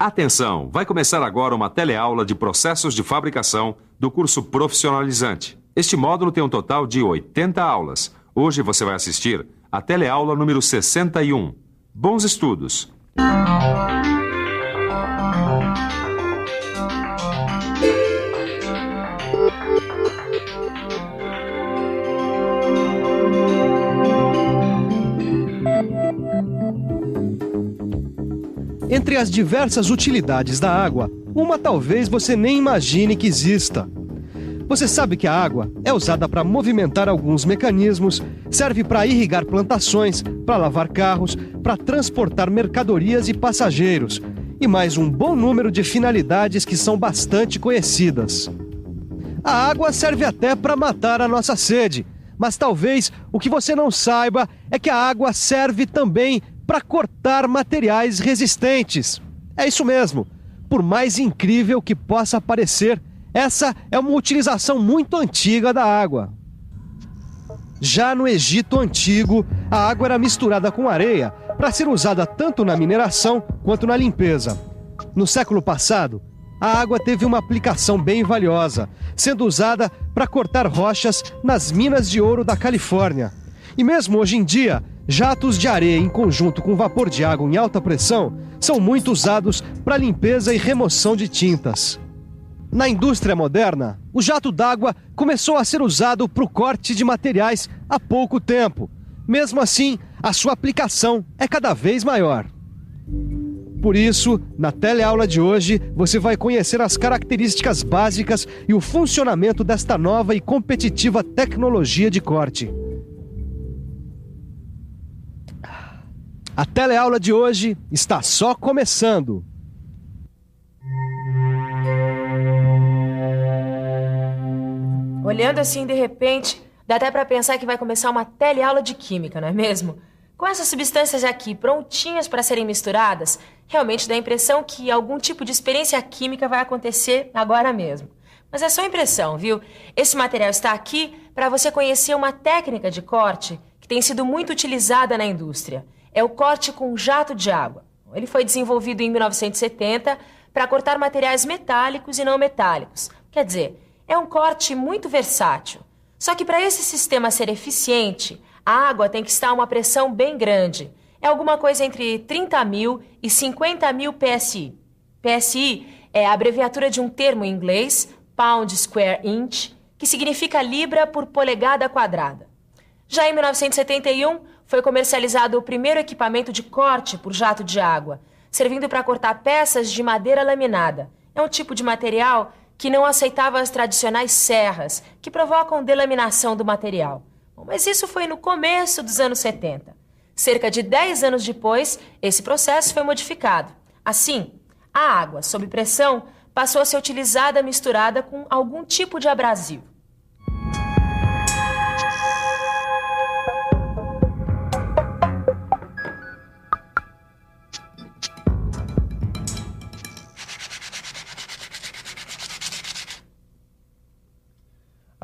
Atenção! Vai começar agora uma teleaula de processos de fabricação do curso profissionalizante. Este módulo tem um total de 80 aulas. Hoje você vai assistir a teleaula número 61. Bons estudos! Entre as diversas utilidades da água, uma talvez você nem imagine que exista. Você sabe que a água é usada para movimentar alguns mecanismos, serve para irrigar plantações, para lavar carros, para transportar mercadorias e passageiros, e mais um bom número de finalidades que são bastante conhecidas. A água serve até para matar a nossa sede, mas talvez o que você não saiba é que a água serve também para cortar materiais resistentes. É isso mesmo. Por mais incrível que possa parecer, essa é uma utilização muito antiga da água. Já no Egito Antigo, a água era misturada com areia para ser usada tanto na mineração quanto na limpeza. No século passado, a água teve uma aplicação bem valiosa, sendo usada para cortar rochas nas minas de ouro da Califórnia. E mesmo hoje em dia, jatos de areia em conjunto com vapor de água em alta pressão são muito usados para limpeza e remoção de tintas. Na indústria moderna, o jato d'água começou a ser usado para o corte de materiais há pouco tempo. Mesmo assim, a sua aplicação é cada vez maior. Por isso, na teleaula de hoje, você vai conhecer as características básicas e o funcionamento desta nova e competitiva tecnologia de corte. A teleaula de hoje está só começando. Olhando assim, de repente, dá até para pensar que vai começar uma teleaula de química, não é mesmo? Com essas substâncias aqui prontinhas para serem misturadas, realmente dá a impressão que algum tipo de experiência química vai acontecer agora mesmo. Mas é só impressão, viu? Esse material está aqui para você conhecer uma técnica de corte que tem sido muito utilizada na indústria. É o corte com jato de água. Ele foi desenvolvido em 1970 para cortar materiais metálicos e não metálicos. Quer dizer, é um corte muito versátil. Só que para esse sistema ser eficiente, a água tem que estar a uma pressão bem grande. É alguma coisa entre 30.000 e 50.000 PSI. PSI é a abreviatura de um termo em inglês, Pound Square Inch, que significa libra por polegada quadrada. Já em 1971, foi comercializado o primeiro equipamento de corte por jato de água, servindo para cortar peças de madeira laminada. É um tipo de material que não aceitava as tradicionais serras, que provocam delaminação do material. Bom, mas isso foi no começo dos anos 70. Cerca de 10 anos depois, esse processo foi modificado. Assim, a água, sob pressão, passou a ser utilizada misturada com algum tipo de abrasivo.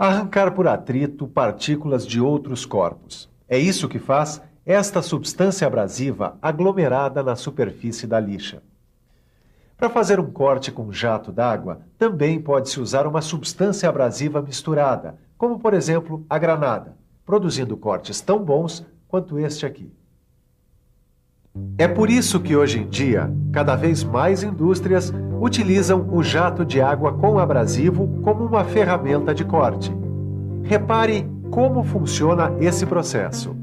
Arrancar por atrito partículas de outros corpos. É isso que faz esta substância abrasiva aglomerada na superfície da lixa. Para fazer um corte com jato d'água, também pode-se usar uma substância abrasiva misturada, como por exemplo a granada, produzindo cortes tão bons quanto este aqui. É por isso que hoje em dia, cada vez mais indústrias utilizam o jato de água com abrasivo como uma ferramenta de corte. Repare como funciona esse processo.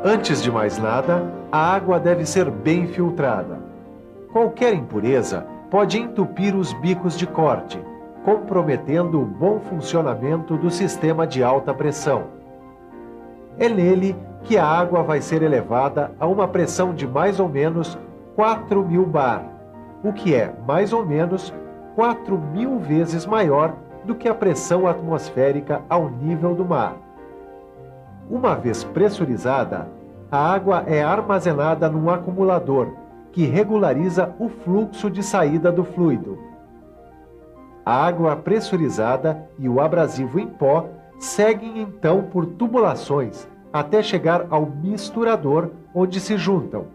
Antes de mais nada, a água deve ser bem filtrada. Qualquer impureza pode entupir os bicos de corte, comprometendo o bom funcionamento do sistema de alta pressão. É nele que a água vai ser elevada a uma pressão de mais ou menos 4.000 bar, o que é mais ou menos 4.000 vezes maior do que a pressão atmosférica ao nível do mar. Uma vez pressurizada, a água é armazenada num acumulador, que regulariza o fluxo de saída do fluido. A água pressurizada e o abrasivo em pó seguem então por tubulações até chegar ao misturador, onde se juntam.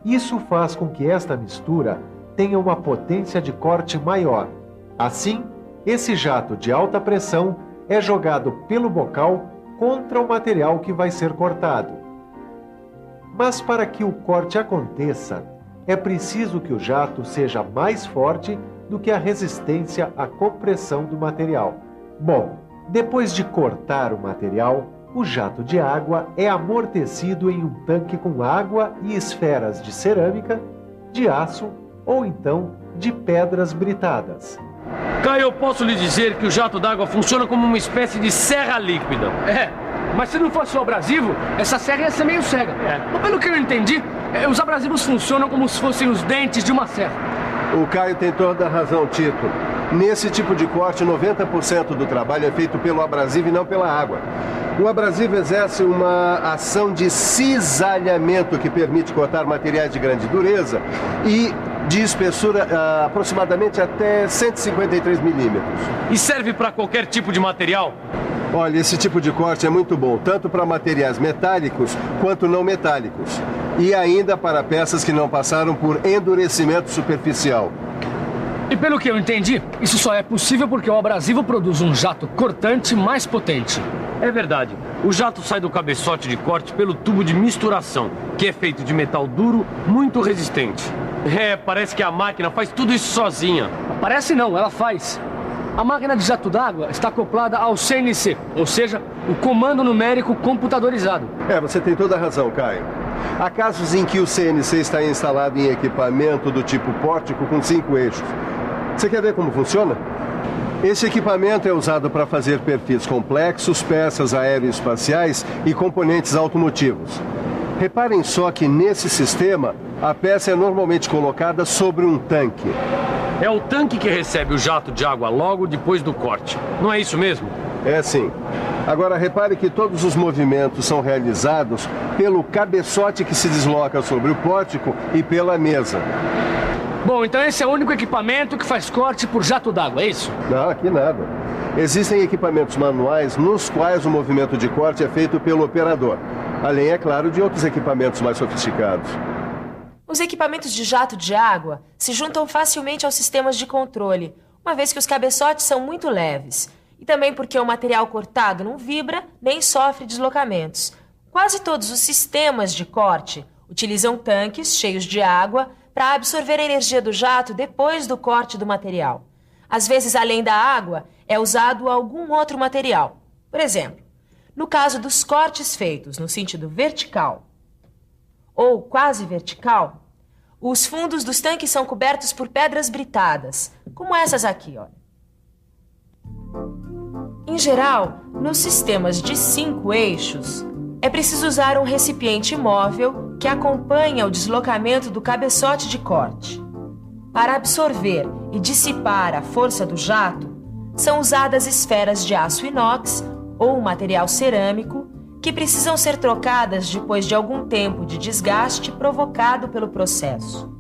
Isso faz com que esta mistura tenha uma potência de corte maior. Assim, esse jato de alta pressão é jogado pelo bocal contra o material que vai ser cortado. Mas para que o corte aconteça, é preciso que o jato seja mais forte do que a resistência à compressão do material. Bom, depois de cortar o material, o jato de água é amortecido em um tanque com água e esferas de cerâmica, de aço ou então de pedras britadas. Caio, eu posso lhe dizer que o jato d'água funciona como uma espécie de serra líquida. Mas se não fosse o abrasivo, essa serra ia ser meio cega. Mas pelo que eu entendi, os abrasivos funcionam como se fossem os dentes de uma serra. O Caio tem toda a razão, Tito. Nesse tipo de corte, 90% do trabalho é feito pelo abrasivo e não pela água. O abrasivo exerce uma ação de cisalhamento que permite cortar materiais de grande dureza e de espessura aproximadamente até 153 milímetros. E serve para qualquer tipo de material? Olha, esse tipo de corte é muito bom, tanto para materiais metálicos quanto não metálicos. E ainda para peças que não passaram por endurecimento superficial. E pelo que eu entendi, isso só é possível porque o abrasivo produz um jato cortante mais potente. É verdade. O jato sai do cabeçote de corte pelo tubo de misturação, que é feito de metal duro, muito resistente. Parece que a máquina faz tudo isso sozinha. Parece não, ela faz. A máquina de jato d'água está acoplada ao CNC, ou seja, o Comando Numérico Computadorizado. Você tem toda a razão, Caio. Há casos em que o CNC está instalado em equipamento do tipo pórtico com 5 eixos. Você quer ver como funciona? Esse equipamento é usado para fazer perfis complexos, peças aeroespaciais e componentes automotivos. Reparem só que nesse sistema, a peça é normalmente colocada sobre um tanque. É o tanque que recebe o jato de água logo depois do corte. Não é isso mesmo? É sim. Agora repare que todos os movimentos são realizados pelo cabeçote que se desloca sobre o pórtico e pela mesa. Bom, então esse é o único equipamento que faz corte por jato d'água, é isso? Não, aqui nada. Existem equipamentos manuais nos quais o movimento de corte é feito pelo operador. Além, é claro, de outros equipamentos mais sofisticados. Os equipamentos de jato de água se juntam facilmente aos sistemas de controle, uma vez que os cabeçotes são muito leves. E também porque o material cortado não vibra nem sofre deslocamentos. Quase todos os sistemas de corte utilizam tanques cheios de água para absorver a energia do jato depois do corte do material. Às vezes, além da água, é usado algum outro material. Por exemplo, no caso dos cortes feitos no sentido vertical ou quase vertical, os fundos dos tanques são cobertos por pedras britadas, como essas aqui, olha. Em geral, nos sistemas de 5 eixos, é preciso usar um recipiente móvel que acompanha o deslocamento do cabeçote de corte. Para absorver e dissipar a força do jato, são usadas esferas de aço inox ou material cerâmico que precisam ser trocadas depois de algum tempo de desgaste provocado pelo processo.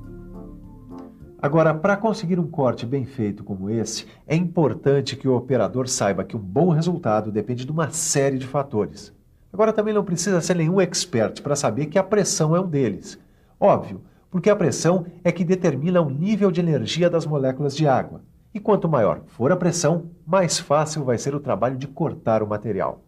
Agora, para conseguir um corte bem feito como esse, é importante que o operador saiba que um bom resultado depende de uma série de fatores. Agora, também não precisa ser nenhum expert para saber que a pressão é um deles. Óbvio, porque a pressão é que determina o nível de energia das moléculas de água. E quanto maior for a pressão, mais fácil vai ser o trabalho de cortar o material.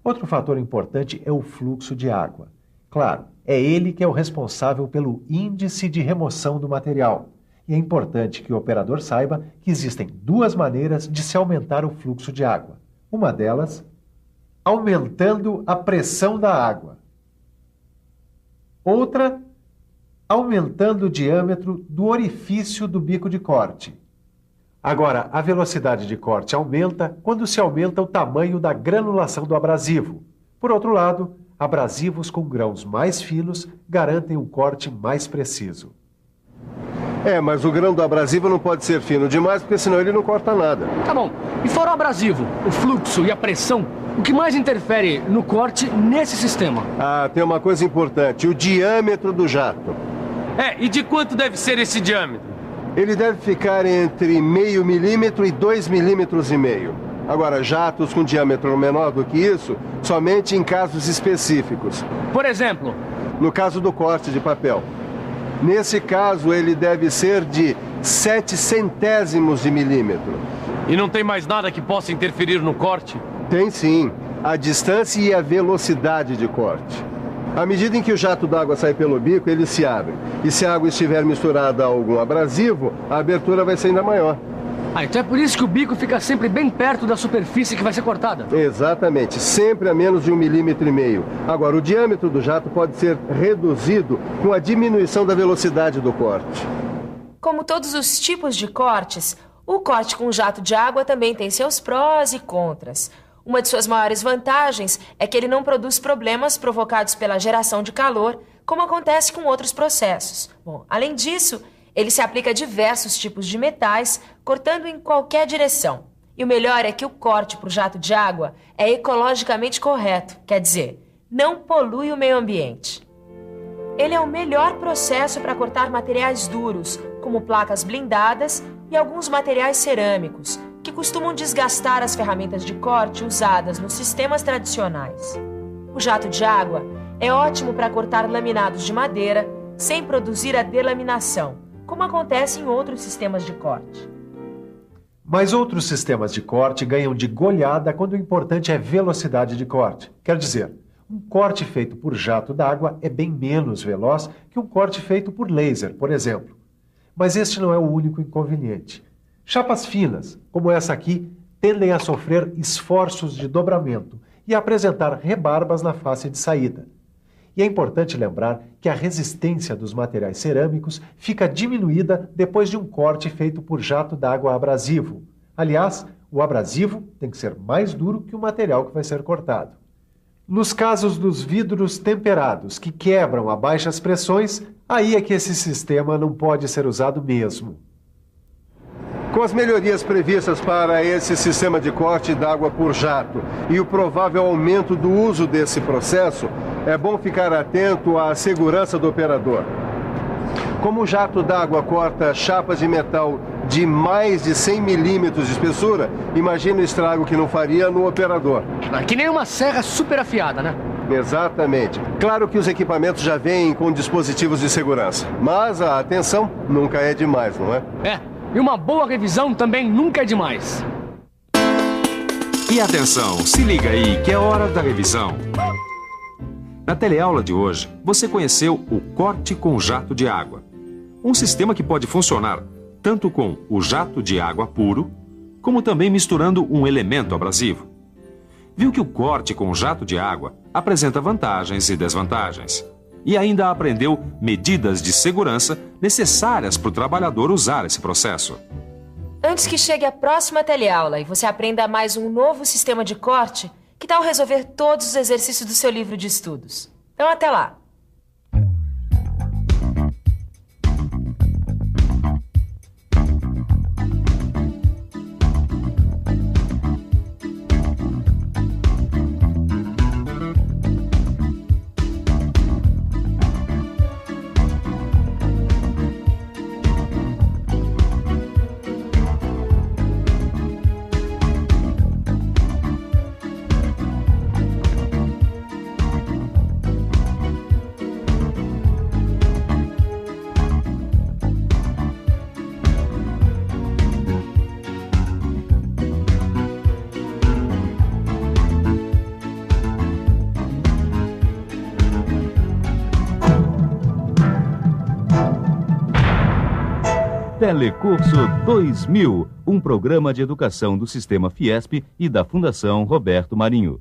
Outro fator importante é o fluxo de água. Claro, é ele que é o responsável pelo índice de remoção do material. E é importante que o operador saiba que existem 2 maneiras de se aumentar o fluxo de água. Uma delas, aumentando a pressão da água. Outra, aumentando o diâmetro do orifício do bico de corte. Agora, a velocidade de corte aumenta quando se aumenta o tamanho da granulação do abrasivo. Por outro lado, abrasivos com grãos mais finos garantem um corte mais preciso. Mas o grão do abrasivo não pode ser fino demais, porque senão ele não corta nada. Tá bom. E fora o abrasivo, o fluxo e a pressão, o que mais interfere no corte nesse sistema? Tem uma coisa importante, o diâmetro do jato. E de quanto deve ser esse diâmetro? Ele deve ficar entre 0,5 milímetro e 2,5 milímetros. Agora, jatos com diâmetro menor do que isso, somente em casos específicos. Por exemplo? No caso do corte de papel. Nesse caso, ele deve ser de 0,07 de milímetro. E não tem mais nada que possa interferir no corte? Tem sim. A distância e a velocidade de corte. À medida em que o jato d'água sai pelo bico, ele se abre. E se a água estiver misturada a algum abrasivo, a abertura vai ser ainda maior. Então é por isso que o bico fica sempre bem perto da superfície que vai ser cortada? Exatamente, sempre a menos de 1,5 milímetro. Agora, o diâmetro do jato pode ser reduzido com a diminuição da velocidade do corte. Como todos os tipos de cortes, o corte com jato de água também tem seus prós e contras. Uma de suas maiores vantagens é que ele não produz problemas provocados pela geração de calor, como acontece com outros processos. Bom, além disso, ele se aplica a diversos tipos de metais, cortando em qualquer direção. E o melhor é que o corte por jato de água é ecologicamente correto, quer dizer, não polui o meio ambiente. Ele é o melhor processo para cortar materiais duros, como placas blindadas e alguns materiais cerâmicos, que costumam desgastar as ferramentas de corte usadas nos sistemas tradicionais. O jato de água é ótimo para cortar laminados de madeira sem produzir a delaminação, como acontece em outros sistemas de corte. Mas outros sistemas de corte ganham de goleada quando o importante é velocidade de corte. Quer dizer, um corte feito por jato d'água é bem menos veloz que um corte feito por laser, por exemplo. Mas este não é o único inconveniente. Chapas finas, como essa aqui, tendem a sofrer esforços de dobramento e a apresentar rebarbas na face de saída. E é importante lembrar que a resistência dos materiais cerâmicos fica diminuída depois de um corte feito por jato d'água abrasivo. Aliás, o abrasivo tem que ser mais duro que o material que vai ser cortado. Nos casos dos vidros temperados, que quebram a baixas pressões, aí é que esse sistema não pode ser usado mesmo. Com as melhorias previstas para esse sistema de corte d'água por jato e o provável aumento do uso desse processo, é bom ficar atento à segurança do operador. Como o jato d'água corta chapas de metal de mais de 100 milímetros de espessura, imagine o estrago que não faria no operador. Que nem uma serra super afiada, né? Exatamente. Claro que os equipamentos já vêm com dispositivos de segurança, mas a atenção nunca é demais, não é? E uma boa revisão também nunca é demais. E atenção, se liga aí que é hora da revisão. Na teleaula de hoje, você conheceu o corte com jato de água. Um sistema que pode funcionar tanto com o jato de água puro, como também misturando um elemento abrasivo. Viu que o corte com jato de água apresenta vantagens e desvantagens. E ainda aprendeu medidas de segurança necessárias para o trabalhador usar esse processo. Antes que chegue a próxima teleaula e você aprenda mais um novo sistema de corte, que tal resolver todos os exercícios do seu livro de estudos? Então, até lá! Telecurso 2000, um programa de educação do Sistema Fiesp e da Fundação Roberto Marinho.